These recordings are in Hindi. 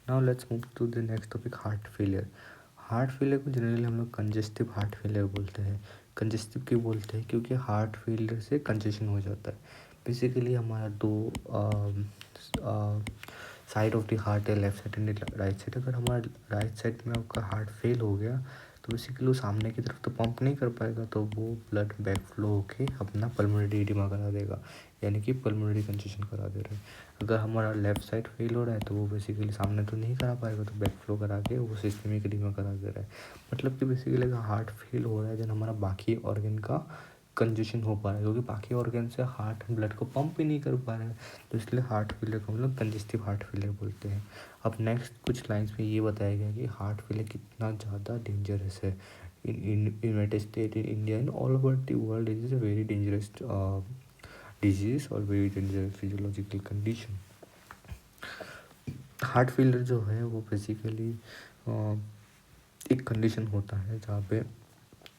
Now let's move to the next topic, heart failure. Heart failure को जनरली हम लोग कंजेस्टिव हार्ट फेलियर बोलते हैं। कंजेस्टिव क्यों बोलते हैं? क्योंकि हार्ट फेलियर से कंजेशन हो जाता है। बेसिकली हमारा दो साइड ऑफ द हार्ट है, left side and right side. अगर हमारा राइट साइड में आपका हार्ट फेल हो गया तो बेसिकली वो सामने की तरफ तो पंप नहीं कर पाएगा, तो वो ब्लड बैक फ्लो होके अपना पल्मोनरी एडिमा करा देगा, यानी कि पल्मोनरी कंजेशन करा दे रहा है। अगर हमारा लेफ्ट साइड फेल हो रहा है तो वो बेसिकली सामने तो नहीं करा पाएगा, तो बैक फ्लो करा के वो सिस्टमिक एडिमा करा दे रहा है। मतलब कि बेसिकली अगर हार्ट फेल हो रहा है देन हमारा बाकी ऑर्गन का कंजेशन हो पा रहा है, क्योंकि बाकी ऑर्गन से हार्ट ब्लड को पंप ही नहीं कर पा रहा है, तो इसलिए हार्ट फेलियर को हम लोग कंजेस्टिव हार्ट फेलियर बोलते हैं। अब नेक्स्ट कुछ लाइंस में ये बताया गया कि हार्ट फेलियर कितना ज़्यादा डेंजरस है। In United State, in India, in all over the world is a very dangerous disease और very dangerous physiological condition. Heart failure जो है वो बेसिकली एक कंडीशन होता है जहाँ पे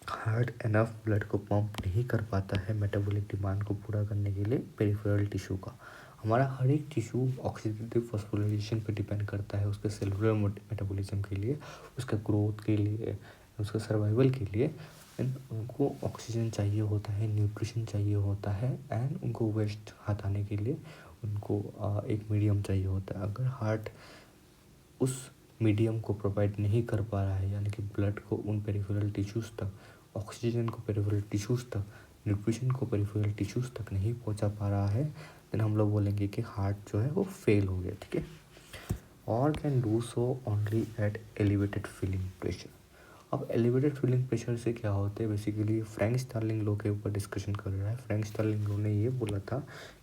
हार्ट एनफ ब्लड को पंप नहीं कर पाता है मेटाबॉलिक डिमांड को पूरा करने के लिए पेरिफेरल टिश्यू का। हमारा हर एक टिश्यू ऑक्सीडेटिव फॉस्फोराइलेशन पे डिपेंड करता है उसके सेलुलर मेटाबॉलिज्म के लिए, उसका ग्रोथ के लिए, उसका सर्वाइवल के लिए। एंड उनको ऑक्सीजन चाहिए होता है, न्यूट्रिशन चाहिए होता है, एंड उनको वेस्ट हटाने के लिए उनको एक मीडियम चाहिए होता है। अगर हार्ट उस मीडियम को प्रोवाइड नहीं कर पा रहा है, यानी कि ब्लड को उन पेरिफेरल टिश्यूज़ तक, ऑक्सीजन को पेरिफेरल टिश्यूज़ तक, न्यूट्रिशन को पेरिफेरल टिश्यूज़ तक नहीं पहुंचा पा रहा है, देन हम लोग बोलेंगे कि हार्ट जो है वो फेल हो गया। ठीक है, और can do so only at elevated filling pressure. अब एलिवेटेड फीलिंग प्रेशर से क्या होता है? बेसिकली फ्रैंक स्टार्लिंग लॉ के ऊपर डिस्कशन कर रहा है। फ्रैंक स्टार्लिंग लॉ ने ये बोला था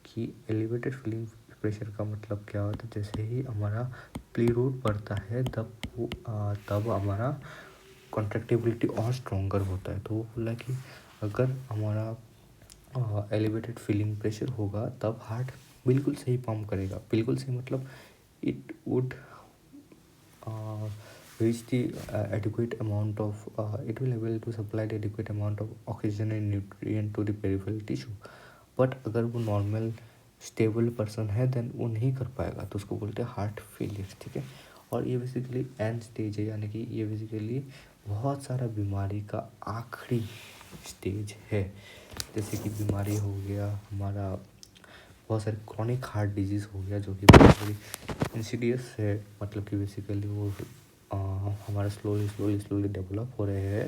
कि एलिवेटेड फीलिंग प्रेशर का मतलब क्या होता है? जैसे ही हमारा प्लीरूट बढ़ता है तब हमारा कॉन्ट्रैक्टिबिलिटी और स्ट्रॉन्गर होता है। तो वो बोला कि अगर हमारा एलिवेटेड फीलिंग प्रेशर होगा तब हार्ट बिल्कुल सही पंप करेगा। बिल्कुल सही मतलब it would reach the adequate amount of it will able to supply the adequate amount of oxygen and nutrient to the peripheral tissue। But अगर वो नॉर्मल स्टेबल पर्सन है देन वो नहीं कर पाएगा, तो उसको बोलते हैं हार्ट फेलियर। ठीक है, और ये बेसिकली एंड स्टेज है, यानी कि ये बेसिकली बहुत सारा बीमारी का आखिरी स्टेज है। जैसे कि बीमारी हो गया हमारा, बहुत सारे क्रॉनिक हार्ट डिजीज़ हो गया जो कि बेसिकली इंसीडियस है, मतलब कि बेसिकली वो हमारा स्लोली डेवलप हो रहे हैं,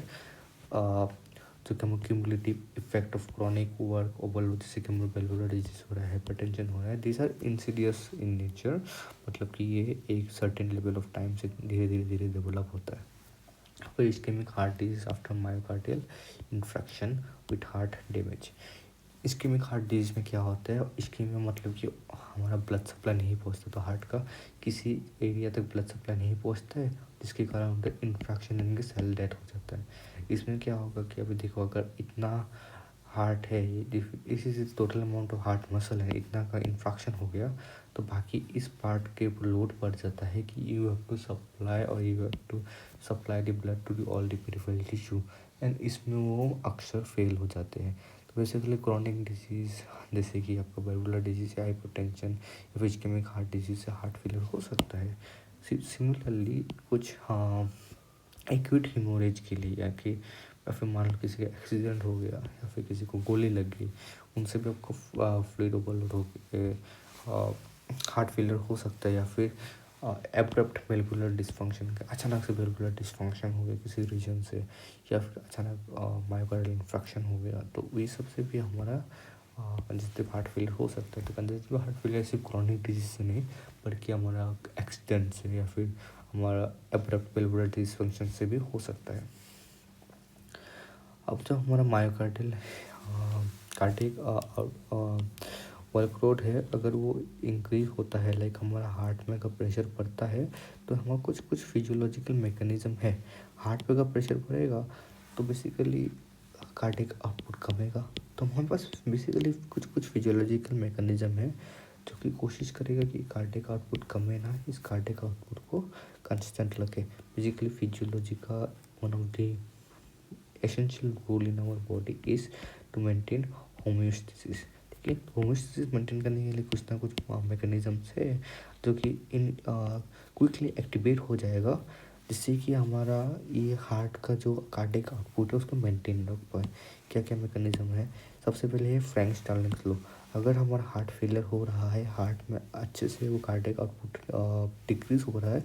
जो कि हम cumulative effect of chronic work overload, जैसे कि हमारा वेलुलर डिजीज हो रहा है, हाइपरटेंशन हो रहा है, these are insidious in nature. मतलब कि ये एक सर्टेन लेवल ऑफ टाइम से धीरे धीरे डेवलप होता है। फिर ischaemic heart disease after myocardial infarction with heart damage. Ischaemic heart disease में क्या होता है? इस्केमिया मतलब कि हमारा ब्लड सप्लाई नहीं पहुंचता, तो हार्ट का किसी एरिया तक ब्लड सप्लाई नहीं पहुंचता है, जिसके कारण उनका इन्फ्रैक्शन यानी कि सेल डेथ हो जाता है। इसमें क्या होगा कि अभी देखो, अगर इतना हार्ट है, ये इसी से total amount of heart muscle है, इतना का इन्फ्रैक्शन हो गया तो बाकी इस पार्ट के ऊपर लोड पड़ जाता है कि यू हैव टू सप्लाई और you have to supply the blood to the all the peripheral tissue, and इसमें वो अक्सर फेल हो जाते हैं। तो बेसिकली क्रॉनिक डिजीज़ जैसे कि आपका वाल्वुलर डिजीज़ या हाइपरटेंशन या फिर इस्केमिक हार्ट डिजीज़ से हार्ट फेलियर हो सकता है। सिमिलरली कुछ एक्यूट हीमोरेज के लिए, या फिर मान लो किसी का एक्सीडेंट हो गया या फिर किसी को गोली लग गई, उनसे भी आपको फ्लूइड ओवरलोड हो के हार्ट फेलियर हो सकता है। या फिर एब्रप्ट वेलुलर डिस्फंक्शन, अचानक से वेलुलर डिस्फंक्शन हो गया किसी रीजन से, या फिर अचानक मायोकार्डियल इन्फ्रैक्शन हो गया, तो ये सबसे भी हमारा कंजेस्टिव हार्ट फेलियर हो सकता है। तो कंजेस्टिव हार्ट फेलियर सिर्फ क्रॉनिक डिजीज से नहीं बल्कि हमारा एक्सीडेंट से या फिर हमारा एब्रप्ट वेलुलर डिस्फंक्शन से भी हो सकता है। अब जो हमारा मायोकार्डियल कार्डियक वर्कलोड है, अगर वो इंक्रीज होता है, लाइक हमारा हार्ट में अगर प्रेशर बढ़ता है तो हमारा कुछ फिजियोलॉजिकल मैकेनिज्म है। हार्ट पे अगर प्रेशर बढ़ेगा तो बेसिकली कार्डियक आउटपुट कमेगा। तो हमारे पास बेसिकली कुछ फिजियोलॉजिकल मैकेनिज्म है जो कि कोशिश करेगा कि कार्डियक आउटपुट कमे ना, इस कार्डियक आउटपुट को कंसिस्टेंट रखे। बेसिकली फिजियोलॉजी का one of the essential role in our body is to maintain homeostasis। ठीक है, होमोस्टेसिस मेंटेन करने के लिए कुछ ना कुछ मैकेनिज्म्स है जो कि इन क्विकली एक्टिवेट हो जाएगा, जिससे कि हमारा ये हार्ट का जो कार्डियक आउटपुट है उसको मेंटेन रख पाए। क्या क्या मैकेनिज्म है? सबसे पहले है फ्रैंक स्टार्लिंग लो। अगर हमारा हार्ट फेलियर हो रहा है, हार्ट में अच्छे से वो कार्डियक आउटपुट डिक्रीज हो रहा है,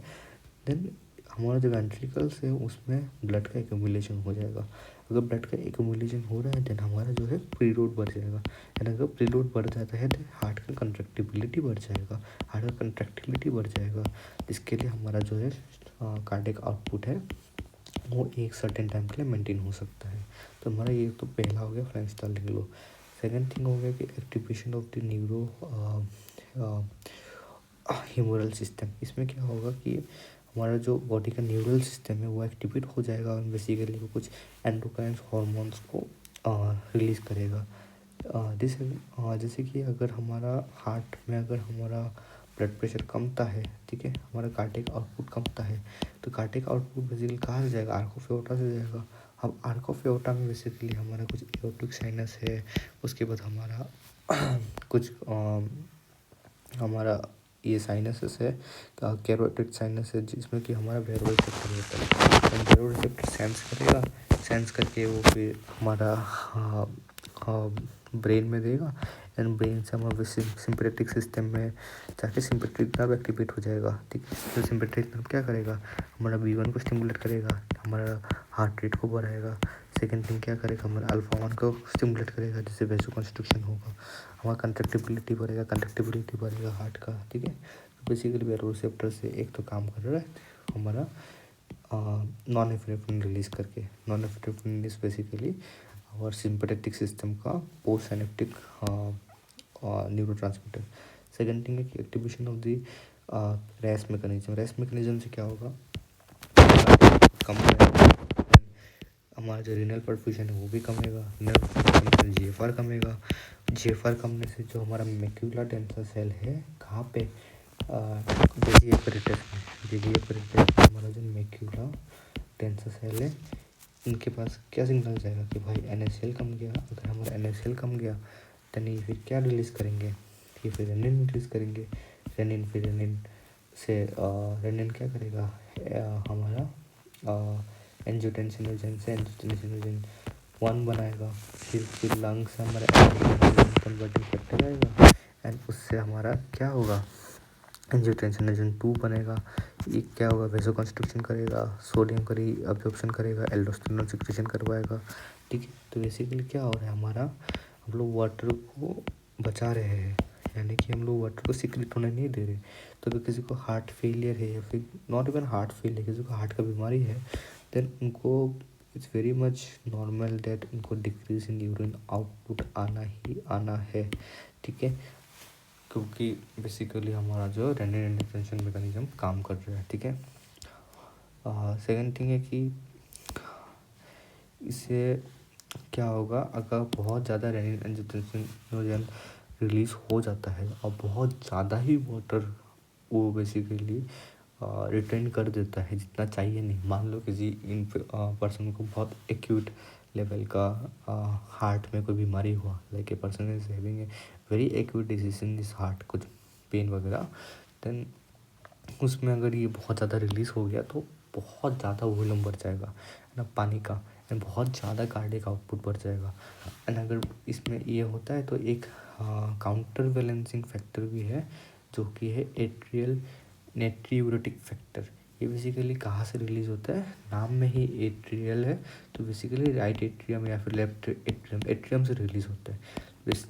देन हमारा जो वेंट्रिकल्स है उसमें ब्लड का एक्यूमुलेशन हो जाएगा। अगर ब्लड का एक्यूमुलेशन हो रहा है देन हमारा जो है प्रीलोड बढ़ जाएगा, एंड अगर प्रीलोड बढ़ जाता है तो हार्ट का कंट्रैक्टिबिलिटी बढ़ जाएगा, हार्ट का कंट्रैक्टिबिलिटी बढ़ जाएगा, जिसके लिए हमारा जो है कार्डियक आउटपुट है वो एक सर्टेन टाइम के लिए मेंटेन हो सकता है। तो हमारा ये तो पहला हो गया Frank Starling law. Second thing हो गया कि activation of the neurohumoral system. इसमें क्या होगा कि हमारा जो बॉडी का न्यूरल सिस्टम है वो एक्टिवेट हो जाएगा और बेसिकली वो कुछ एंडोक्राइन हार्मोन्स को रिलीज़ करेगा। जैसे कि अगर हमारा हार्ट में अगर हमारा ब्लड प्रेशर कमता है, ठीक है, हमारा कार्डियक आउटपुट कमता है, तो कार्डियक आउटपुट बेसिकली कहाँ से जाएगा? आर्क ऑफ एओर्टा से जाएगा। हम आर्क ऑफ एओर्टा में बेसिकली हमारा कुछ एओर्टिक साइनस है, उसके बाद हमारा कुछ हमारा ये साइनसेस है, कैरोटिड साइनस है, जिसमें कि हमारा बैरो रिसेप्टर होता है। तो बैरो रिसेप्टर सेंस करेगा, सेंस करके वो फिर हमारा ब्रेन में देगा, एंड ब्रेन से हमारा सिंपैथेटिक सिस्टम में जाके सिंपैथेटिक नर्व एक्टिवेट हो जाएगा। ठीक है, तो सिंपैथेटिक नर्व क्या करेगा? हमारा B1 को स्टिमुलेट करेगा, हमारा हार्ट रेट को बढ़ाएगा। सेकेंड थिंग क्या करेगा? हमारा अल्फा 1 को स्टिमुलेट करेगा, जिससे वैसोकंस्ट्रिक्शन होगा, हमारा कंट्रैक्टिबिलिटी बढ़ेगा हार्ट का। ठीक है, तो बेसिकली बैरोरिसेप्टर से एक तो काम कर रहा है हमारा नॉन एफिनेफ्रिन रिलीज करके। नॉन एफिनेफ्रिन इज बेसिकली और सिंपैथेटिक सिस्टम का post synaptic neurotransmitter. Second thing है कि activation of the rest mechanism. Rest mechanism से क्या होगा? कम रहेगा, हमारा जो रीनल परफ्यूजन है वो भी कमेगा, नर्व कमने से GFR कमेगा, GFR कमने से जो हमारा मैक्यूला टेंसर सेल है कहाँ पे? बेजी एपरेटस में। बेजी एपरेटस में हमारा जो मैक्यूला टेंसर सेल है इनके पास क्या सिग्नल जाएगा कि भाई NaCl कम गया। अगर हमारा NaCl कम गया तो ये फिर क्या रिलीज़ करेंगे? ये फिर रेनिन रिलीज़ करेंगे। रेनिन फिर रेनिन से रेनिन क्या करेगा? हमारा एंजियोटेंसिनोजन से एंजियोटेंसिनोजन 1 बनाएगा, फिर लंग से हमारा कन्वर्टिंग फैक्टर आएगा, एंड उससे हमारा क्या होगा? एंजियोटेंसिनोजन 2 बनेगा। ये क्या होगा? वैसोकंस्ट्रिक्शन करेगा, सोडियम का रीअब्जॉर्प्शन करेगा, एल्डोस्टेरोन सिक्रेशन करवाएगा। ठीक है, तो बेसिकली क्या हो रहा है हमारा, हम लोग वाटर को बचा रहे हैं, यानी कि हम लोग वाटर को सीक्रेट होने नहीं दे रहे। तो अगर किसी को हार्ट फेलियर है या फिर नॉट इवन हार्ट फेलियर, किसी को हार्ट का बीमारी है, देन उनको it's very much normal that उनको डिक्रीज इन यूरिन आउटपुट आना ही आना है। ठीक है, क्योंकि बेसिकली हमारा जो रेनिन डिफरेंशियल मैकेनिज्म काम कर रहा है। ठीक है, सेकेंड थिंग है कि इससे क्या होगा? अगर बहुत ज़्यादा रेनिन एंजियोटेंसिनोजन रिलीज़ हो जाता है और बहुत ज़्यादा ही वाटर वो बेसिकली रिटेन कर देता है जितना चाहिए नहीं। मान लो किसी इन पर्सन को बहुत एक्यूट लेवल का हार्ट में कोई बीमारी हुआ, like a person is having a very acute disease in this heart, कुछ पेन वगैरह, देन उसमें अगर ये बहुत ज़्यादा रिलीज़ हो गया तो बहुत ज़्यादा वॉल्यूम बढ़ जाएगा है ना पानी का, एंड बहुत ज़्यादा कार्डियक आउटपुट बढ़ जाएगा। एंड अगर इसमें ये होता है तो एक काउंटर बैलेंसिंग फैक्टर भी है जो कि है एट्रियल नेट्रियूरेटिक फैक्टर। ये बेसिकली कहाँ से रिलीज होता है? नाम में ही एट्रियल है, तो बेसिकली राइट एट्रियम या फिर लेफ्ट एट्रियम से रिलीज होता है।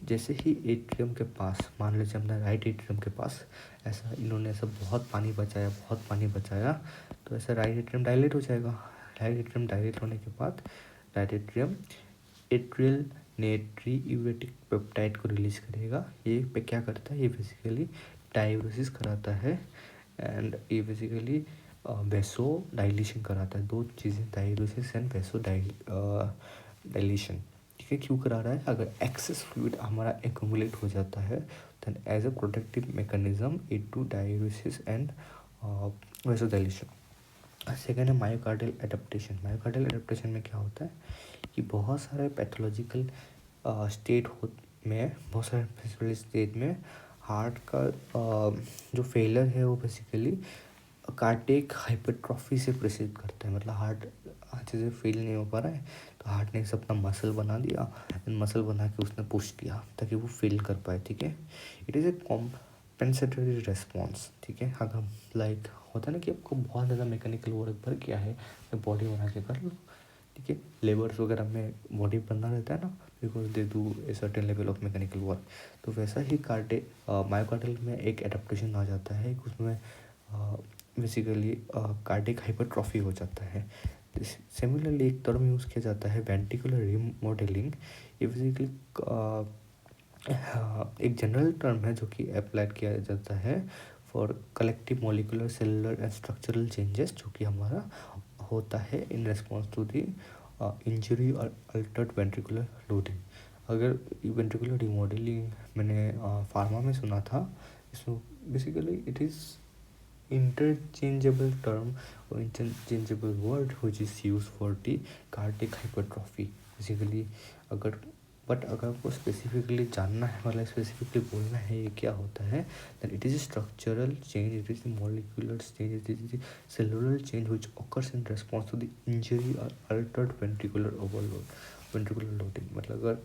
जैसे ही एट्रियम के पास, मान लीजिए हमने राइट एट्रियम के पास ऐसा इन्होंने ऐसा बहुत पानी बचाया, तो ऐसा राइट एट्रियम डायलेट हो जाएगा। राइट एट्रियम डायलेट होने के बाद राइट एट्रियम एट्रियल नेट्रियूरेटिक पेप्टाइड को रिलीज करेगा। ये पे क्या करता है? ये बेसिकली डायूरेसिस कराता है, एंड ये बेसिकली वैसो डाइलेशन कराता है। दो चीज़ें, डायूरेसिस एंड वैसो डाइलेशन। ठीक है, क्यों करा रहा है? अगर एक्सेस फ्लूइड हमारा एक्यूमुलेट हो जाता है then as a protective mechanism it to diuresis and vasodilation. Second है मायोकार्डियल एडेप्टेशन। मायोकार्डियल एडेप्टेशन में क्या होता है कि बहुत सारे पैथोलॉजिकल स्टेट हो में बहुत सारे प्रिंसिपल स्टेज में हार्ट का जो फेलर है वो बेसिकली कार्डियक हाइपरट्रॉफी से प्रेसिड करता है। मतलब हार्ट अच्छे से फील नहीं हो पा रहा है तो हार्ट ने अपना मसल बना दिया, मसल बना के उसने पुश किया ताकि वो फील कर पाए। ठीक है, it is a compensatory response. ठीक है, अगर लाइक होता है ना कि आपको बहुत ज़्यादा मैकेनिकल वर्क भर किया है तो बॉडी बना के कर लो। ठीक है, लेबर्स वगैरह में बॉडी बनना रहता है ना, because they do a certain level of mechanical work. तो वैसा ही मायोकार्डियल में एक एडेप्टेशन आ जाता है, उसमें बेसिकली कार्डियक हाइपरट्रॉफी हो जाता है। सिमिलरली एक टर्म यूज़ किया जाता है वेंट्रिकुलर रिमॉडलिंग। ये बेसिकली एक जनरल टर्म है जो कि अप्लाइड किया जाता है for collective molecular cellular and structural changes जो कि हमारा होता है in response to the injury और अल्टर्ड वेंट्रिकुलर लोडिंग। अगर वेंट्रिकुलर रिमॉडलिंग मैंने फार्मा में सुना था, इसमें basically it is interchangeable term or interchangeable word which is used for the cardiac hypertrophy basically। अगर अगर आपको स्पेसिफिकली जानना है, मतलब स्पेसिफिकली बोलना है ये क्या होता है, then it is a structural change, it is the molecular change, it is the cellular change which occurs in response to the injury or altered ventricular overload, ventricular loading। मतलब अगर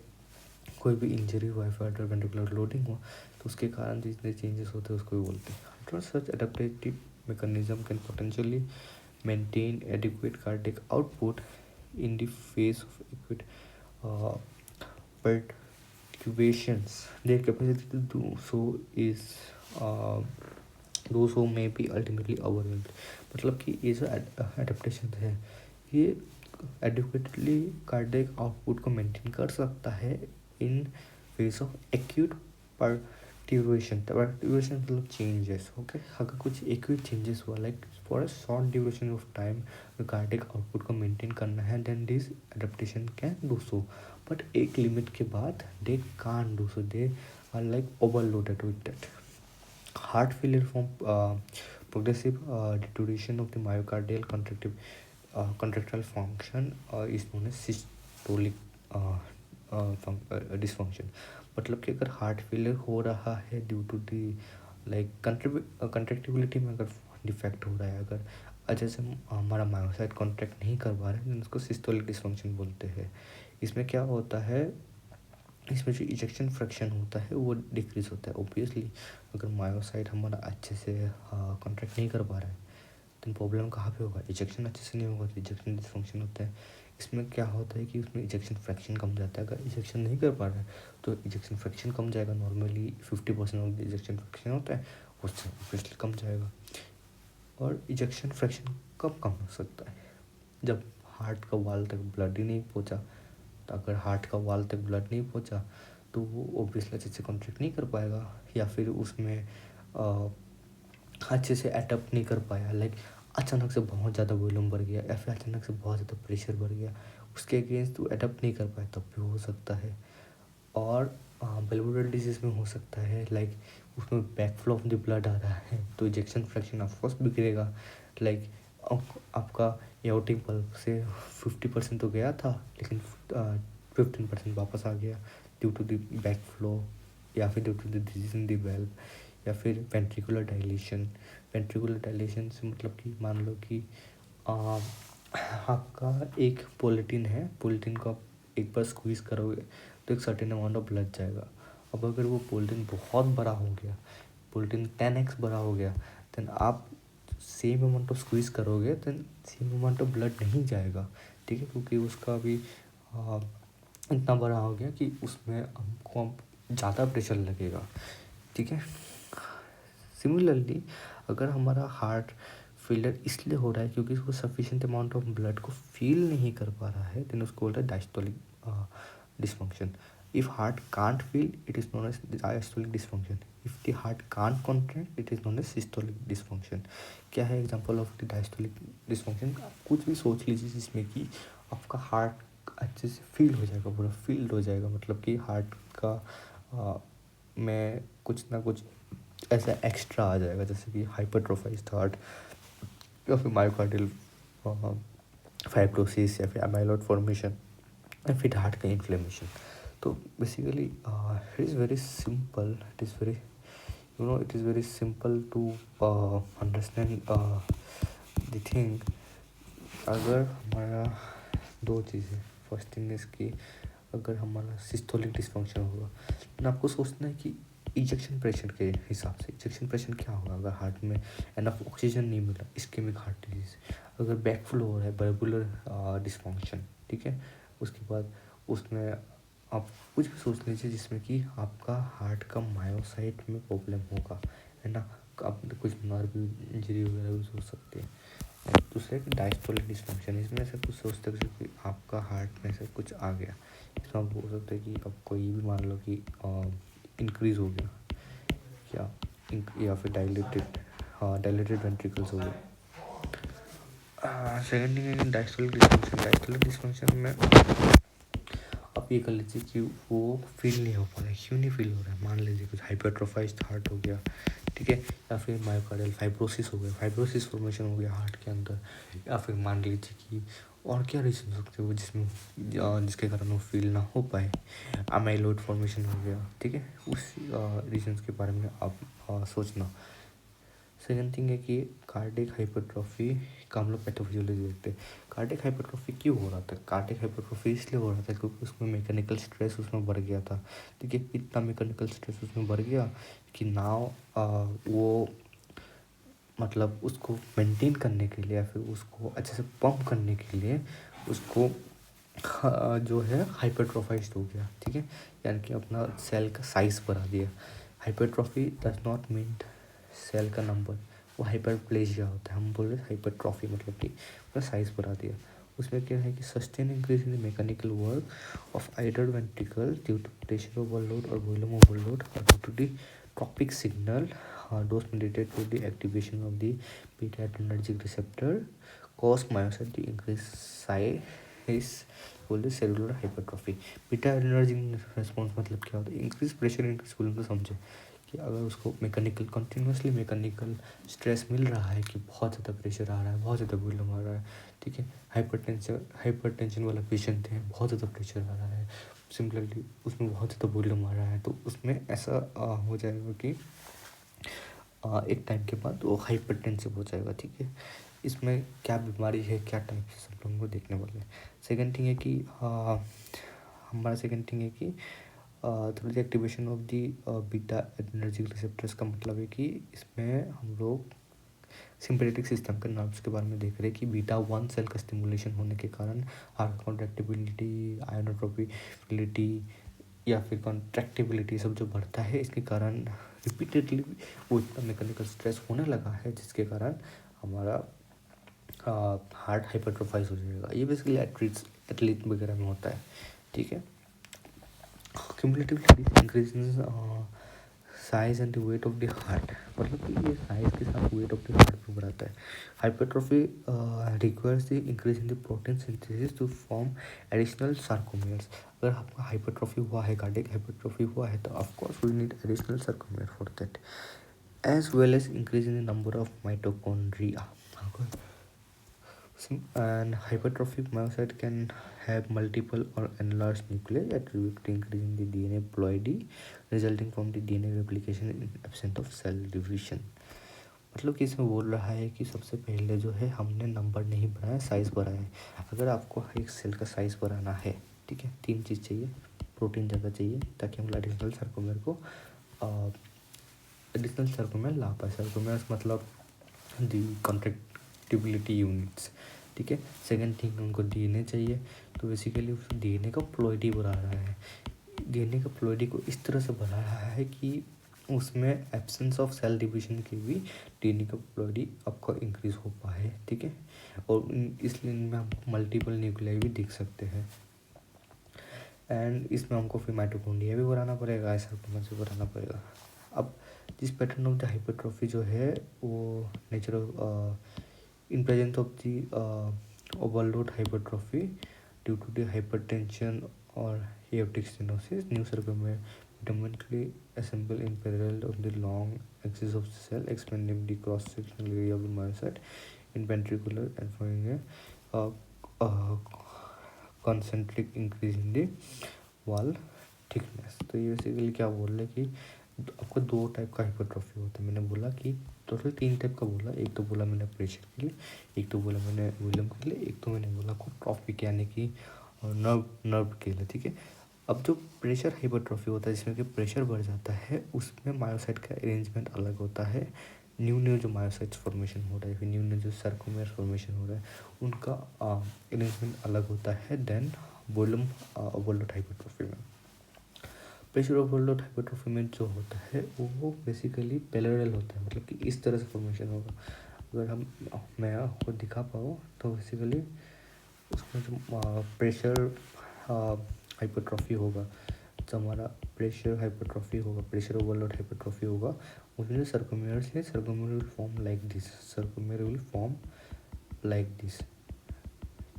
कोई भी इंजरी हुआ है, फिर वेंट्रिकुलर लोडिंग हुआ तो उसके कारण जितने चेंजेस होते हैं उसको भी बोलते हैं। Alter such adaptive mechanism can potentially maintain adequate cardiac output in the face of acute uh, perturbations. Their capacity to do so is uh, those who may be ultimately overwhelmed। मतलब कि ये जो एडेप्टेशन है ये एडिक्वेटली कार्डियक आउटपुट को मेंटेन कर सकता है in face of acute perturbation. Perturbation मतलब चेंजेस। ओके, अगर कुछ एक्यूट चेंजेस हुआ like for a short duration of time cardiac output को मेंटेन करना है, then this adaptation can do so, but एक लिमिट के बाद they can do so, they are like overloaded with that. Heart failure from progressive deterioration of the myocardial contractile function is known as systolic dysfunction। मतलब कि अगर हार्ट फेलियर हो रहा है ड्यू टू दी लाइक कंट्रैक्टिबिलिटी में अगर डिफेक्ट हो रहा है, अगर अच्छे से हमारा मायोसाइट कॉन्ट्रैक्ट नहीं कर पा रहे हैं, उसको सिस्टोलिक डिसफंक्शन बोलते हैं। इसमें क्या होता है, इसमें जो इजेक्शन फ्रैक्शन होता है वो डिक्रीज होता है। ओबियसली अगर मायोसाइट हमारा अच्छे से कॉन्ट्रैक्ट नहीं कर पा रहा है तो प्रॉब्लम कहाँ पे होगा, इजेक्शन अच्छे से नहीं होगा तो इजेक्शन डिसफंक्शन होता है। इसमें क्या होता है कि उसमें इजेक्शन फ्रैक्शन कम जाता है। अगर इजेक्शन नहीं कर पा रहा है तो इजेक्शन फ्रैक्शन कम जाएगा। नॉर्मली 50% ऑफ इजेक्शन फ्रैक्शन होता है, उससे ऑब्वियसली कम जाएगा। और इजेक्शन फ्रैक्शन कब कम हो सकता है, जब हार्ट का वाल तक ब्लड ही नहीं पहुंचा। तो अगर हार्ट का वाल तक ब्लड नहीं पहुंचा तो वो ओब्वियसली अच्छे से कॉन्ट्रैक्ट नहीं कर पाएगा, या फिर उसमें अच्छे से अडेप्ट नहीं कर पाया। लाइक अचानक से बहुत ज़्यादा वॉल्यूम बढ़ गया या फिर अचानक से बहुत ज़्यादा प्रेशर बढ़ गया, उसके अगेंस्ट वो अडेप्ट नहीं कर पाया, तब भी हो सकता है। और बल्मोनल डिजीज़ में हो सकता है लाइक उसमें बैकफ्लो ऑफ द ब्लड आ रहा है तो इजेक्शन फ्रैक्शन ऑफकोर्स बिगड़ेगा। लाइक आपका एओर्टिक बल्ब से 50% तो गया था लेकिन 15% वापस आ गया ड्यू टू द बैकफ्लो, या फिर due to the disease in the valve, या फिर वेंट्रिकुलर डायलेशन। वेंट्रिकुलर डायलेशन से मतलब कि मान लो कि आपका एक पोलिटिन है, पोलिटिन को आप एक बार स्क्वीज़ करोगे तो एक सर्टेन अमाउंट ऑफ ब्लड जाएगा। अब अगर वो पोलिटिन बहुत बड़ा हो गया, पोलिटिन 10x बड़ा हो गया, देन आप सेम अमाउंट ऑफ स्क्वीज़ करोगे then same amount of blood नहीं जाएगा। ठीक है, क्योंकि उसका भी इतना बड़ा हो गया कि उसमें हमको ज़्यादा प्रेशर लगेगा। ठीक है, सिमिलरली अगर हमारा हार्ट फेलियर इसलिए हो रहा है क्योंकि उसको सफिशिएंट अमाउंट ऑफ ब्लड को फील नहीं कर पा रहा है, देन उसको बोलता है diastolic dysfunction. If heart can't fill it is known as diastolic dysfunction. If the heart can't contract it is known as systolic dysfunction. क्या है example of the diastolic dysfunction, कुछ भी सोच लीजिए जिसमें कि आपका हार्ट अच्छे से फील हो जाएगा, पूरा फील्ड हो जाएगा, मतलब कि हार्ट का में कुछ ना कुछ ऐसा एक्स्ट्रा आ जाएगा, जैसे कि हाइपरट्रोफाइज्ड हार्ट या फिर मायोकार्डियल फाइब्रोसिस या फिर अमाइलॉइड फॉर्मेशन या फिर हार्ट का inflammation. So basically, it is very simple. It is very, it is very simple to understand the thing. अगर हमारा दो चीज़ें, फर्स्ट थिंग इज कि अगर हमारा सिस्टोलिक डिसफंक्शन होगा तो आपको सोचना है कि इजेक्शन प्रेशर के हिसाब से इजेक्शन प्रेशर क्या होगा अगर हार्ट में एनफ ऑक्सीजन नहीं मिला, इस्केमिक हार्ट डिजीज। अगर बैक फ्लो हो रहा है, बल्बुलर डिसफंक्शन, ठीक है। उसके बाद उसमें आप कुछ भी सोच लीजिए जिसमें कि आपका हार्ट का मायोसाइट में प्रॉब्लम होगा, है ना। आप कुछ नर्व इंजरी वगैरह भी सोच सकते हैं। दूसरा कि डायस्टोलिक डिसफंक्शन, इसमें से कुछ सोच सकते हो कि आपका हार्ट में से कुछ आ गया। इसमें आप बोल सकते हैं कि अब कोई भी मान लो कि इंक्रीज हो गया क्या, या फिर डायलेटेड वेंट्रिकल्स हो गए। सेकेंड थिंग है डायस्टोलिक डिसफंक्शन। डायस्टोलिक डिसफंक्शन में आप ये कर लीजिए कि वो फील नहीं हो पा रहा है। क्यों नहीं फील हो रहा है? मान लीजिए कुछ हाइपरट्रोफाइज्ड हार्ट हो गया, ठीक है, या फिर मायोकार्डियल फाइब्रोसिस हो गया, फाइब्रोसिस फॉर्मेशन हो गया हार्ट के अंदर, या फिर मान लीजिए कि और क्या रीज़न हो सकते हो जिसमें जिसके कारण वो फील ना हो पाए। अमाइलॉइड फॉर्मेशन हो गया, ठीक है। उस रीजन्स के बारे में आप सोचना। सेकेंड थिंग है कि कार्डिक हाइपरट्रॉफी का हम लोग पैथोफिजियोलॉजी देखते हैं। कार्डिक हाइपरट्रॉफी क्यों हो रहा था? कार्डिक हाइपरट्रॉफी इसलिए हो रहा था क्योंकि उसमें मैकेनिकल स्ट्रेस उसमें बढ़ गया था। ठीक है, इतना मैकेनिकल स्ट्रेस उसमें बढ़ गया कि नाव वो मतलब उसको मेंटेन करने के लिए या फिर उसको अच्छे से पंप करने के लिए उसको जो है हाइपरट्रोफाइज्ड हो गया, ठीक है। यानी कि अपना सेल का साइज़ बढ़ा दिया। Hypertrophy does not mean cell का नंबर, वो हाइपरप्लेजिया होता है। हम बोल रहे हैं हाइपरट्रॉफी मतलब कि उसका साइज़ बढ़ा दिया। उसमें क्या है कि sustain increase in the mechanical work of either ventricle due to pressure overload और वॉल्यूम ओवरलोड और due to the trophic signal those related to the activation of the beta adrenergic receptor cause myocyte to increase size called the cellular hypertrophy। Beta adrenergic response मतलब क्या होता है? Increase pressure increase volume. तो समझे कि अगर उसको मैकेनिकल कंटिन्यूसली मैकेनिकल स्ट्रेस मिल रहा है कि बहुत ज़्यादा प्रेशर आ रहा है, बहुत ज़्यादा वॉल्यूम आ रहा है, ठीक है। हाइपरटेंशन वाला पेशेंट है, बहुत ज़्यादा प्रेशर आ रहा है, सिमिलरली उसमें बहुत ज़्यादा वॉल्यूम आ रहा है, तो उसमें ऐसा हो जाएगा कि एक टाइम के बाद वो हाइपरटेंसिव हो जाएगा, ठीक है। इसमें क्या बीमारी है, क्या टाइप से, सब लोगों को देखने वाले हैं। सेकेंड थिंग है कि हमारा सेकेंड थिंग है कि through the activation of the beta adrenergic receptors का मतलब है कि इसमें हम लोग सिंपैथेटिक सिस्टम के नर्व्स के बारे में देख रहे हैं कि बीटा 1 सेल का स्टिमुलेशन होने के कारण हार्ट कॉन्ट्रैक्टिबिलिटी, आयोनोट्रोपिबिलिटी या फिर कॉन्ट्रैक्टिबिलिटी सब जो बढ़ता है, इसके कारण रिपीटेडली वो इतना मैकेनिकल स्ट्रेस होने लगा है जिसके कारण हमारा हार्ट हाइपरट्रोफाइज हो जाएगा। ये बेसिकली एथलीट वगैरह में होता है, ठीक है। Cumulative increase size and weight of the heart, मतलब कि ये साइज के साथ वेट ऑफ द हार्ट भी बढ़ाता है। Hypertrophy requires the increase in the protein synthesis to form additional sarcomeres. अगर आपका हाइपरट्रोफी हुआ है, कार्डियक हाइपरट्रोफी हुआ है, तो of course we need additional sarcomere for that, as well as increase in the number of mitochondria. And hypertrophic myocyte can have multiple or enlarged nuclei attributed to increase in the DNA ploidy resulting from the DNA replication in absence of cell division। मतलब कि इसमें बोल रहा है कि सबसे पहले जो है हमने नंबर नहीं बढ़ाया, साइज़ बढ़ाया है। अगर आपको एक सेल का साइज़ बढ़ाना है, ठीक है, तीन चीज़ चाहिए। प्रोटीन ज़्यादा चाहिए ताकि हम एडिशनल सर्कोमेर ला पाए। सर्कोमेर मतलब दी कॉन्ट्रैक्टिबिलिटी यूनिट्स, ठीक है। सेकेंड थिंग उनको डीएनए चाहिए, तो बेसिकली उस डीएनए का प्लॉइडी बढ़ा रहा है। डीएनए का प्लॉइडी को इस तरह से बढ़ा रहा है कि उसमें एब्सेंस ऑफ सेल डिविजन के भी डीएनए का प्लॉइडी आपका इंक्रीज हो पाए, ठीक है। और इसलिए इनमें हम मल्टीपल न्यूक्लियाई भी देख सकते हैं। एंड इसमें हमको फिर माइटोकॉन्ड्रिया भी बढ़ाना पड़ेगा, सार्कोमेर भी बढ़ाना पड़ेगा। अब this pattern of the hypertrophy जो है वो natural in presence of the overload hypertrophy due to the hypertension or aortic stenosis, new sarcomere predominantly assemble in parallel on the long axis of the cell, expanding the cross-sectional area of the myocyte in ventricular and forming a concentric increase in the wall thickness. तो ये बेसिकली क्या बोल रहे हैं कि आपको दो टाइप का हाइपरट्रॉफी होता है। मैंने बोला कि टोटल तीन टाइप का बोला, एक तो बोला मैंने प्रेशर के लिए, एक तो बोला मैंने वॉल्यूम के लिए, एक तो मैंने बोला को ट्रॉफी के यानी कि नर्व नर्व के लिए, ठीक है। अब जो प्रेशर हाइपरट्रॉफी होता है जिसमें कि प्रेशर बढ़ जाता है, उसमें मायोसाइट का अरेंजमेंट अलग होता है। न्यू न्यू जो मायोसाइट्स फॉर्मेशन हो रहा है, फिर न्यू न्यू जो सर्कोमेर फॉर्मेशन हो रहा है, उनका अरेंजमेंट अलग होता है देन वॉल्यूम ओवरलोड हाइपरट्रॉफी में। प्रेशर ओवरलोड हाइपरट्रॉफी में जो होता है वो बेसिकली पैरेलल होता है, मतलब कि इस तरह से फॉर्मेशन होगा। अगर मैं आपको दिखा पाऊँ तो बेसिकली उसमें जो प्रेशर हाइपरट्रॉफी होगा, जो हमारा प्रेशर हाइपरट्रॉफी होगा, प्रेशर ओवरलोड हाइपरट्रॉफी होगा, उसमें जो सर्कुमेरस है, sarcomere will form like this, sarcomere will form like this.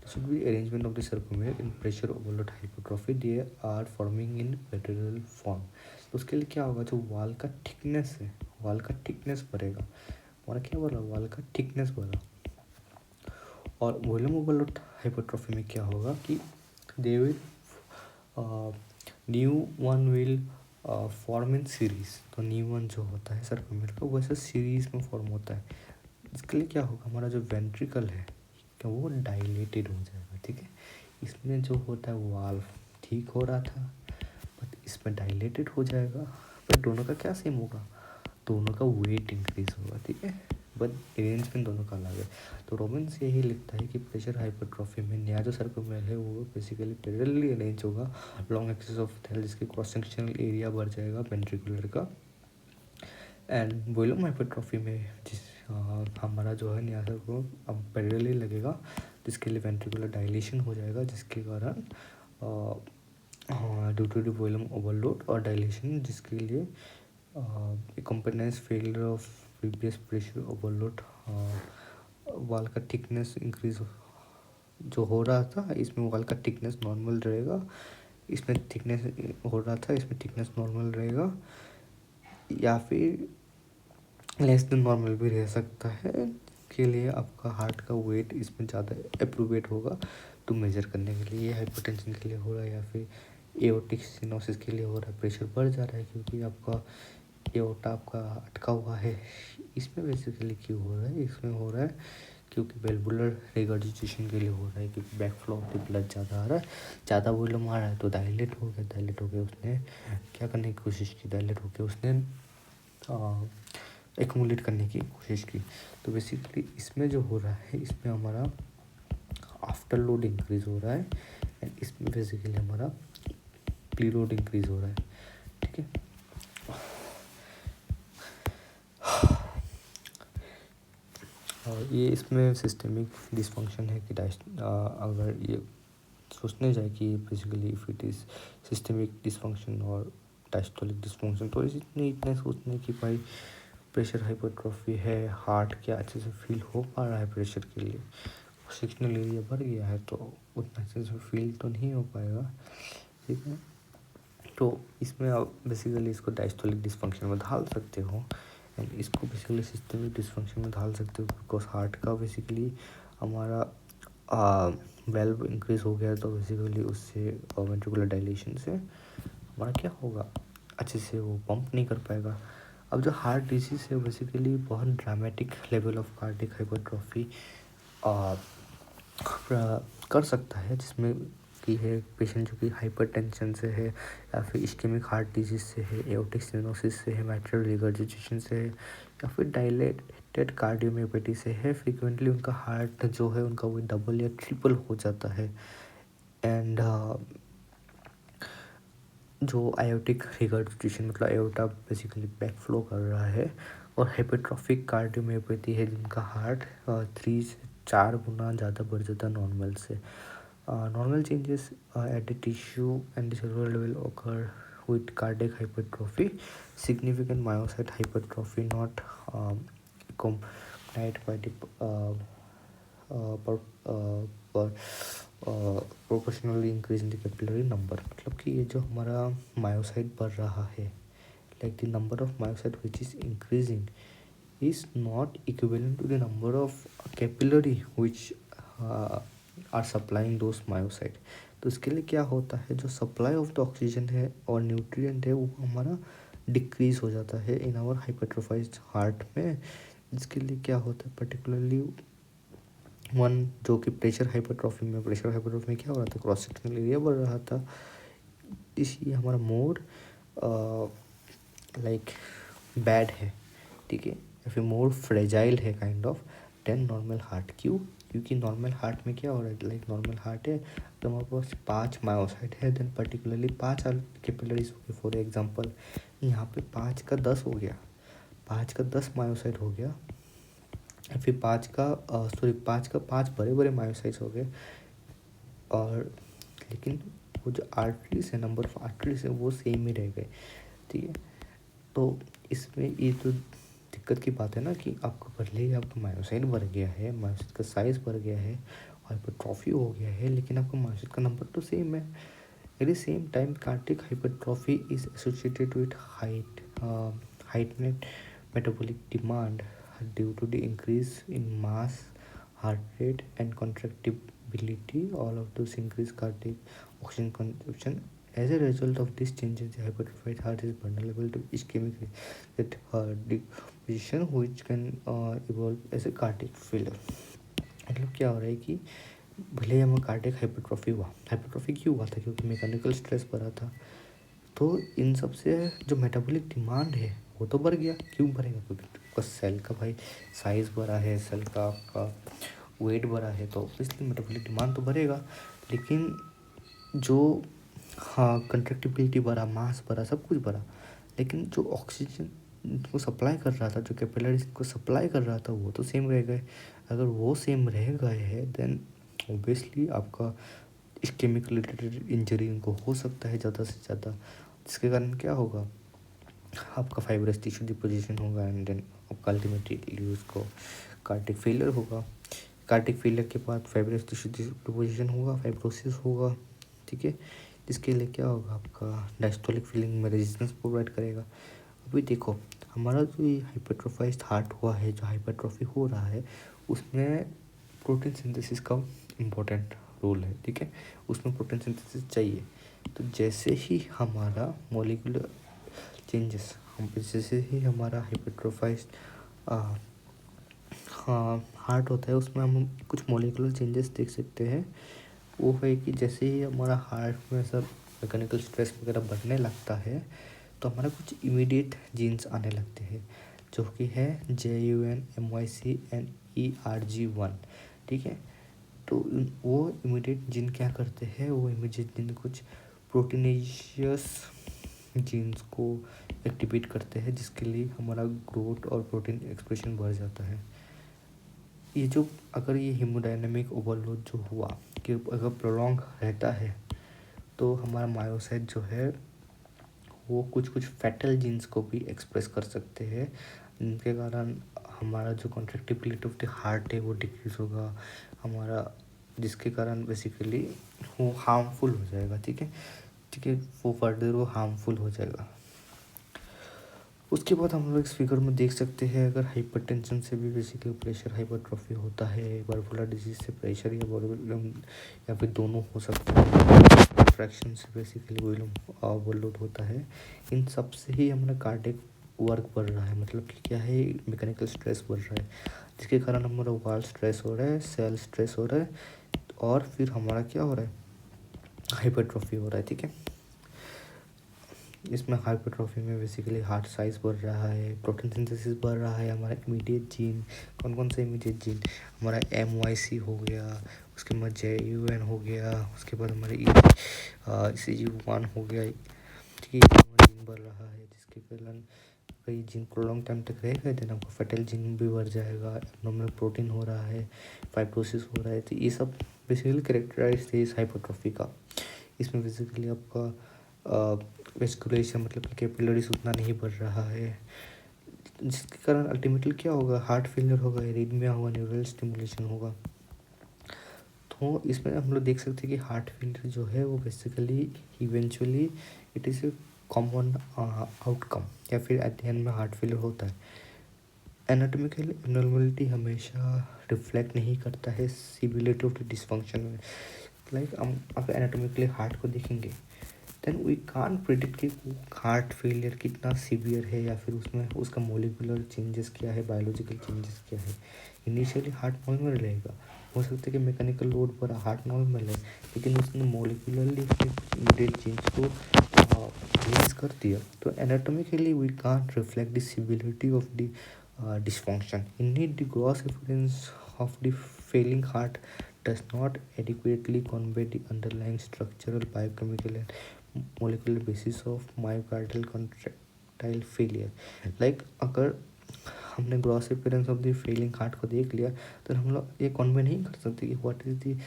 Should be arrangement of the sarcomere in pressure overload hypertrophy, they are forming in parallel form। तो उसके लिए क्या होगा, जो वाल का थिकनेस है, वाल का थिकनेस बढ़ेगा। हमारा क्या बोला, वाल का थिकनेस बढ़ा। और वॉल्यूम ओवरलोड हाइपरट्रॉफी में क्या होगा कि they will new one will form in series. तो न्यू वन जो होता है सर्कुमेर का वैसे सीरीज में फॉर्म होता है। इसके लिए क्या होगा, हमारा जो वेंट्रिकल है क्या वो डायलेटेड हो जाएगा, ठीक है। इसमें जो होता है वाल्व ठीक हो रहा था, बट इसमें डायलेटेड हो जाएगा। बट दोनों का क्या सेम होगा, दोनों का वेट इंक्रीज होगा, ठीक है, बट अरेंजमेंट दोनों का अलग है। तो रोबिन्स यही लिखता है कि प्रेशर हाइपरट्रॉफी में नया जो सर्कुमेर है वो बेसिकली पैरेलली अरेंज होगा लॉन्ग एक्सिस ऑफ थैल, जिसके क्रॉस सेक्शनल एरिया बढ़ जाएगा वेंट्रिकुलर का। एंड वॉल्यूम हाइपरट्रॉफी में जिस हमारा जो है नया को अब पैरेलली लगेगा, जिसके लिए वेंट्रिकुलर डायलेशन हो जाएगा, जिसके कारण due to the volume overload और डायलेशन, जिसके लिए compensation failure of previous pressure overload, wall का थिकनेस इंक्रीज जो हो रहा था, इसमें वाल का थिकनेस नॉर्मल रहेगा, इसमें थिकनेस हो रहा था, इसमें थिकनेस नॉर्मल रहेगा, या फिर लेस देन नॉर्मल भी रह सकता है। के लिए आपका हार्ट का वेट इसमें ज़्यादा अप्रोप्रिएट होगा तो मेजर करने के लिए। ये हाइपरटेंशन के लिए हो रहा है या फिर एओर्टिक स्टेनोसिस के लिए हो रहा है, प्रेशर बढ़ जा रहा है क्योंकि आपका एओर्टा आपका अटका हुआ है। इसमें बेसिकली क्यों हो रहा है, इसमें हो रहा है क्योंकि वेल्वुलर रिगर्जिटेशन के लिए हो रहा है, क्योंकि back flow of the blood ज़्यादा आ रहा है, ज़्यादा वॉल्यूम आ रहा है तो डायलेट हो गया, डायलेट हो गया, उसने क्या करने की कोशिश की, डायलेट हो गया, उसने एक्यूमुलेट करने की कोशिश की। तो बेसिकली इसमें जो हो रहा है, इसमें हमारा आफ्टर लोड इंक्रीज हो रहा है एंड इसमें बेसिकली हमारा प्री लोड इंक्रीज हो रहा है, ठीक है। और ये इसमें सिस्टमिक डिसफंक्शन है कि अगर ये सोचने जाए कि basically if it is systemic dysfunction और डायस्टोलिक डिसफंक्शन, तो इतने सोचने कि भाई प्रेशर हाइपरट्रॉफी है, हार्ट क्या अच्छे से फील हो पा रहा है प्रेशर के लिए, सेक्शनल एरिया बढ़ गया है तो उतना अच्छे से फील तो नहीं हो पाएगा, ठीक है। तो इसमें आप बेसिकली इसको डायस्टोलिक डिसफंक्शन में ढाल सकते हो एंड इसको बेसिकली सिस्टमिक डिसफंक्शन में ढाल सकते हो, बिकॉज हार्ट का बेसिकली हमारा वेल्व इंक्रीज हो गया तो बेसिकली उससे वेंट्रिकुलर डायलेशन से हमारा क्या होगा, अच्छे से वो पंप नहीं कर पाएगा। अब जो हार्ट डिजीज़ है बेसिकली बहुत dramatic level of cardiac hypertrophy कर सकता है, जिसमें कि है पेशेंट जो कि हाइपरटेंशन से है या फिर इस्केमिक हार्ट डिजीज से है, एओर्टिक स्टेनोसिस से है, मैट्रियल रिगर्जिटेशन से है, या फिर डायलेटेड कार्डियोमायोपैथी से है। फ्रीक्वेंटली उनका हार्ट जो है उनका वो डबल या ट्रिपल हो जाता है एंड जो आयोटिक रिगर्जिटेशन मतलब एओर्टा बेसिकली बैक फ्लो कर रहा है, और हाइपरट्रॉफिक कार्डियोमायोपैथी है जिनका हार्ट 3 से 4 गुना ज़्यादा बढ़ जाता है नॉर्मल से। Normal changes at the tissue and the cellular level occur with cardiac hypertrophy, significant myocyte hypertrophy not accompanied by the proportionally increase in the capillary number. मतलब कि ये जो हमारा मायोसाइट बढ़ रहा है, like the number of myocyte which is increasing is not equivalent to the number of capillary which are supplying those myocyte। तो इसके लिए क्या होता है, जो सप्लाई ऑफ द ऑक्सीजन है और न्यूट्रिएंट है वो हमारा डिक्रीज हो जाता है इन आवर हाइपरट्रोफाइज्ड हार्ट में। जिसके लिए क्या होता है पर्टिकुलरली वन, जो कि प्रेशर हाइपरट्रॉफी में क्या हो रहा था, क्रॉस सेक्शनल एरिया बढ़ रहा था, इसलिए हमारा मोड लाइक बैड है, ठीक है, या फिर मोर फ्रेजाइल है kind of then normal heart. क्यों? क्योंकि नॉर्मल हार्ट में क्या हो रहा है, लाइक नॉर्मल हार्ट है तो हमारे पास 5 मायोसाइट है, देन पर्टिकुलरली 5 कैपिलरीज हो गए। फॉर एग्जांपल यहाँ पे 5 का 10 हो गया, 5 का 10 मायोसाइट हो गया, फिर 5 का 5 बड़े बड़े मायोसाइट्स हो गए, और लेकिन वो जो आर्टरीज है, नंबर ऑफ आर्टरीज है वो सेम ही रह गए, ठीक है। तो इसमें ये तो दिक्कत की बात है ना कि आपको भले ही आपका मायोसाइट बढ़ गया है, मायोसाइट का साइज बढ़ गया है, हाइपरट्रॉफी हो गया है, लेकिन आपका मायोसाइट का नंबर तो सेम है। At the same time cardiac hypertrophy is associated with heightened metabolic demand due to the increase in mass, heart rate and contractibility. All of those increase cardiac oxygen consumption. As a result of these changes, the hypertrophied heart is vulnerable to ischemic that deposition which can evolve as a cardiac failure. मतलब क्या हो रहा है कि भले ही हमें कार्डियक हाइपरट्रॉफी क्यों हुआ था, क्योंकि मैकेनिकल स्ट्रेस बढ़ा था। तो इन सब से जो मेटाबॉलिक डिमांड है वो तो बढ़ गया। क्यों बढ़ेगा? क्योंकि आपका सेल का भाई साइज़ बढ़ा है, सेल का आपका वेट बढ़ा है, तो इसलिए मेटाबॉलिक डिमांड तो बढ़ेगा। लेकिन जो कंट्रैक्टिबिलिटी बढ़ा, मास बढ़ा, सब कुछ बढ़ा, लेकिन जो ऑक्सीजन को सप्लाई कर रहा था, जो कैपिलरीज को सप्लाई कर रहा था, वो तो सेम रह गए। अगर वो सेम रह गए हैं देन ऑब्वियसली आपका इस्केमिक रिलेटेड इंजरी उनको हो सकता है ज़्यादा से ज़्यादा, जिसके कारण क्या होगा, आपका फाइब्रस टिश्यू डिपोजिशन होगा एंड देन आपका अल्टीमेटली उसको कार्डिक फेलियर होगा। कार्डिक फेलियर के बाद फाइब्रस टिश्यू डिपोजिशन होगा, फाइब्रोसिस होगा, ठीक है। इसके लिए क्या होगा, आपका डायस्टोलिक फीलिंग में रेजिस्टेंस प्रोवाइड करेगा। अभी देखो हमारा जो ये हाइपरट्रोफाइज्ड हार्ट हुआ है, जो हाइपरट्रॉफी हो रहा है, उसमें प्रोटीन सिंथेसिस का इम्पोर्टेंट रोल है, ठीक है। उसमें प्रोटीन सिंथेसिस चाहिए। तो जैसे ही हमारा मॉलिक्यूलर चेंजेस, जैसे ही हमारा हाइपरट्रोफाइज्ड हार्ट होता है, उसमें हम कुछ मॉलिक्यूलर चेंजेस देख सकते हैं। वो है कि जैसे ही हमारा हार्ट में सब मैकेनिकल स्ट्रेस वगैरह बढ़ने लगता है, तो हमारा कुछ इमीडिएट जीन्स आने लगते हैं, जो कि है JUNMYCNERG1, ठीक है। तो वो इमीडिएट जीन क्या करते हैं, वो इमीडिएट जीन कुछ प्रोटीनेशियस जीन्स को एक्टिवेट करते हैं, जिसके लिए हमारा ग्रोथ और प्रोटीन एक्सप्रेशन बढ़ जाता है। ये जो अगर ये हीमोडायनेमिक ओवरलोड जो हुआ कि अगर प्रोलॉन्ग रहता है, तो हमारा मायोसाइट जो है वो कुछ कुछ फैटल जीन्स को भी एक्सप्रेस कर सकते हैं, जिनके कारण हमारा जो कॉन्ट्रैक्टिबिलिटी ऑफ द हार्ट है वो डिक्रीज होगा हमारा, जिसके कारण बेसिकली वो हार्मफुल हो जाएगा, ठीक है, ठीक है, वो फर्दर वो हार्मफुल हो जाएगा। उसके बाद हम लोग इस फिगर में देख सकते हैं, अगर हाइपरटेंशन से भी बेसिकली प्रेशर हाइपरट्रॉफी होता है, बाइपोलर डिजीज से प्रेशर या फिर दोनों हो सकता है, फ्रैक्शन से बेसिकली ओवरलोड होता है। इन सब से ही हमारा कार्डियक वर्क बढ़ रहा है, मतलब कि क्या है, मैकेनिकल स्ट्रेस बढ़ रहा है, जिसके कारण हमारा वाल स्ट्रेस हो रहा है, सेल स्ट्रेस हो रहा है, और फिर हमारा क्या हो रहा है, हाइपरट्रॉफी हो रहा है, ठीक है। इसमें हाइपरट्रॉफी में बेसिकली हार्ट साइज बढ़ रहा है, प्रोटीन सिंथेसिस बढ़ रहा है, हमारा इमीडिएट जीन, कौन कौन से इमीडिएट जीन, हमारा MYC हो गया, उसके बाद JUN हो गया, उसके बाद हमारे CG1 हो गया, ठीक है, जीन बढ़ रहा है, जिसके कारण कई जीन प्रोलॉन्ग टाइम तक रहेगा, देन आपका फैटल जीन भी बढ़ जाएगा, एब्नॉर्मल प्रोटीन हो रहा है, फाइब्रोसिस हो रहा है। तो ये सब बेसिकली कैरेक्टराइज थे इस हाइपरट्रॉफी का। इसमें बेसिकली आपका वेस्कुलेशन मतलब कि कैपिलरीज उतना नहीं बढ़ रहा है, जिसके कारण अल्टीमेटली क्या होगा, हार्ट फेलियर होगा, एरिथमिया होगा, न्यूरल स्टिमुलेशन होगा। तो इसमें हम लोग देख सकते हैं कि हार्ट फेलियर जो है वो basically eventually it is a common outcome, या फिर एट द एंड में हार्ट फेलियर होता है। एनाटॉमिकल एब्नॉर्मलिटी हमेशा रिफ्लेक्ट नहीं करता है सिविलिटी ऑफ द डिसफंक्शन में, लाइक हम अगर एनाटॉमिकली हार्ट को देखेंगे देन वी कान प्रिडिक्ट कि हार्ट फेलियर कितना सीवियर है या फिर उसमें उसका मोलिकुलर चेंजेस क्या है, बायोलॉजिकल चेंजेस क्या है। इनिशियली हार्ट नॉर्मल रहेगा, हो सकता है कि मैकेनिकल लोड पर हार्ट नॉर्मल है, लेकिन उसने मोलिकुलरली इमीडिएट चेंज को रिलीज कर दिया। तो anatomically we can reflect the severity of the dysfunction. Indeed, the gross appearance of the failing heart does not adequately convey the underlying structural, biochemical, and molecular basis of myocardial contractile failure. Like अगर हमने gross appearance of the failing heart को देख लिया तो हम लोग ये कन्वे नहीं कर सकते कि what is the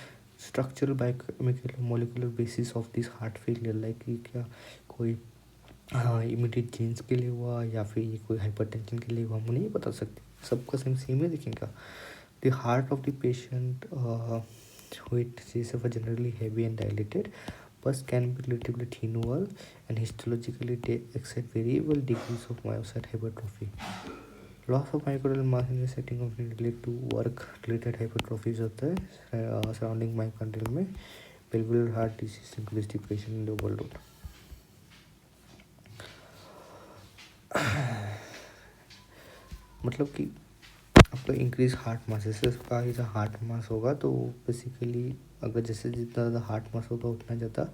structural biochemical molecular basis of this heart failure. Like कि क्या कोई इमीडिएट जीन्स के लिए हुआ या फिर ये कोई हाइपरटेंशन के लिए हुआ, हम नहीं बता सकते, सबका सेम ही दिखेगा। The heart of the patient which is generally heavy and dilated but can be relatively thin wall and histologically they exhibit variable degrees of myocyte hypertrophy. Loss of myocardial mass in the setting of related to work related hypertrophies होता है सराउंडिंग मायोकार्डियल में valvular heart disease increase depression in the overload। मतलब कि आपका इंक्रीज हार्ट मास, जैसे उसका जैसा हार्ट मास होगा तो बेसिकली अगर जैसे जितना ज़्यादा हार्ट मास होगा उतना ज़्यादा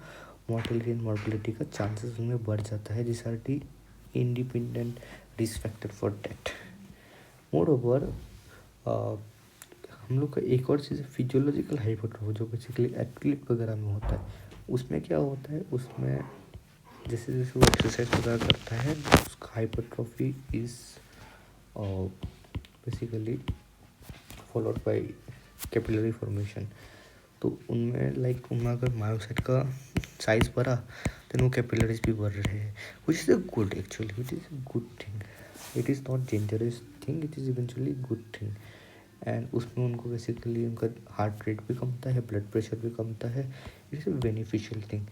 मॉर्टेलिटी एंड मॉर्बिलिटी का चांसेस उनमें बढ़ जाता है, जिस are the independent risk factor for death. Moreover हम लोग का एक और चीज़ फिजियोलॉजिकल हाइपरट्रोफी जो बेसिकली एथलीट वगैरह में होता है। उसमें क्या होता है, उसमें जैसे जैसे वो एक्सरसाइज वगैरह करता है उसका hypertrophy is basically followed by capillary formation. तो उनमें लाइक उनमें अगर मायोसाइट का साइज बढ़ा तो वो कैपिलरीज भी बढ़ रहे हैं, which is a good, actually it is a good thing, it is not dangerous thing, it is eventually good thing. And उसमें उनको बेसिकली उनका हार्ट रेट भी कमता है, ब्लड प्रेशर भी कमता है, it is a beneficial thing.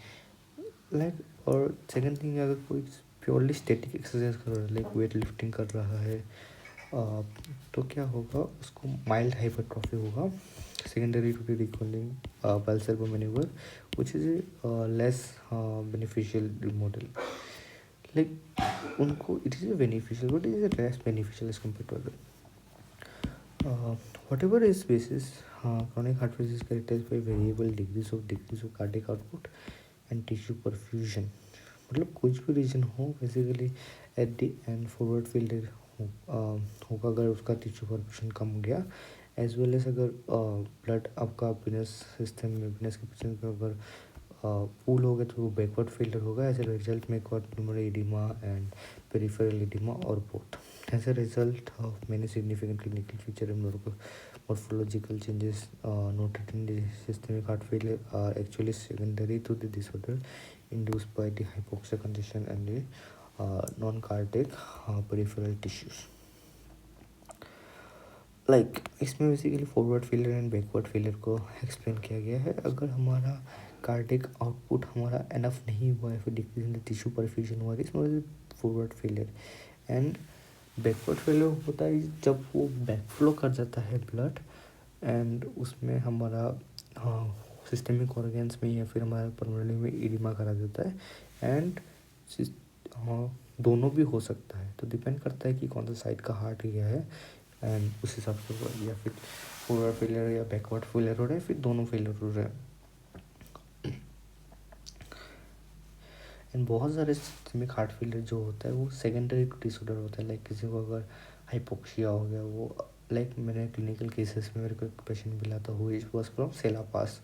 Like और सेकेंड थिंग, अगर कोई प्योरली स्टैटिक एक्सरसाइज कर रहा है लाइक वेट लिफ्टिंग कर रहा है तो क्या होगा, उसको माइल्ड हाइपरट्रॉफी होगा secondary to the recording pulsar manoeuvre which is less beneficial model. Like उनको it is beneficial but it is less beneficial as compare to other whatever is basis. chronic heart disease characterized by variable degrees of cardiac output and tissue perfusion। मतलब कुछ भी रीजन हो basically at the end forward failure होगा अगर उसका टिश्यू परफ्यूजन कम हो गया, एज वेल एज अगर ब्लड आपका विनस सिस्टम में विनस कैपेसिटी का अगर पूल हो गया तो वो बैकवर्ड फेलियर होगा। एज ए रिजल्ट में pulmonary oedema and peripheral oedema और बोथ। As a result of many significant clinical feature and morphological changes noted in the systemic heart failure are actually secondary to the disorder induced by the hypoxia condition and the non-cardiac peripheral tissues। Like इसमें basically forward failure and backward failure को एक्सप्लेन किया गया है। अगर हमारा कार्डिक आउटपुट हमारा एनफ नहीं हुआ है फिर decrease in the tissue perfusion हुआ है, इसमें forward failure. And backward failure होता है जब वो बैकफ्लो कर जाता है ब्लड एंड उसमें हमारा सिस्टमिक ऑर्गेन्स में या फिर हमारे पल्मोनरी में इडिमा करा देता है। एंड दोनों भी हो सकता है, तो डिपेंड करता है कि कौन सा साइड का हार्ट गया है एंड उस हिसाब से या फिर फॉरवर्ड फेलियर या बैकवर्ड फेलियर हो रहा है, फिर दोनों फेलियर हो रहे हैं। एंड बहुत सारे सिस्टमिक हार्ट फेलियर जो होता है वो सेकेंडरी टू डिसऑर्डर होता है। लाइक किसी को अगर हाइपोक्सिया हो गया, वो लाइक मेरे क्लिनिकल केसेस में मेरे को एक पेशेंट मिला था who is was from Sela Pass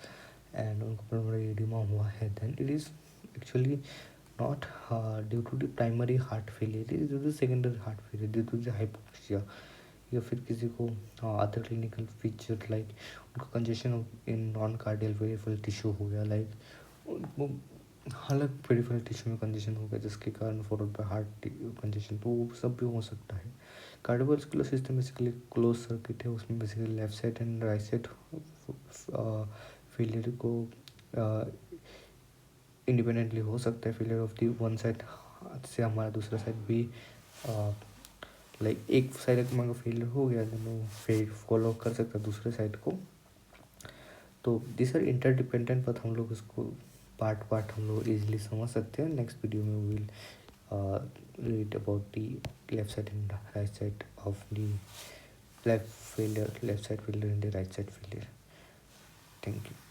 and उनको पल्मोनरी एडिमा हुआ है, then it is actually not due to the primary heart failure, it is due to secondary heart failure due to the hypoxia. या फिर किसी को अदर क्लिनिकल फीचर लाइक उनको congestion in non cardiac peripheral tissue हो गया, लाइक उनको अलग पेरिफेरल टिश्यू में कंजेशन हो गया जिसके कारण फॉरवर्ड बाय हार्ट कंजेशन, तो वो सब भी हो सकता है। Cardiovascular system basically close circuit है, उसमें basically left side and right side failure को इंडिपेंडेंटली हो सकता है। Failure of the one side से हमारा दूसरा साइड भी लाइक एक साइड का फेलियर हो गया तो वो फिर फॉलो कर सकता है दूसरे साइड को। तो दिस आर इंटरडिपेंडेंट, बट हम लोग उसको पार्ट पार्ट हम लोग इजीली समझ सकते हैं. नेक्स्ट वीडियो में will read about the left side and right side of the left side failure and the right side failure. Thank you.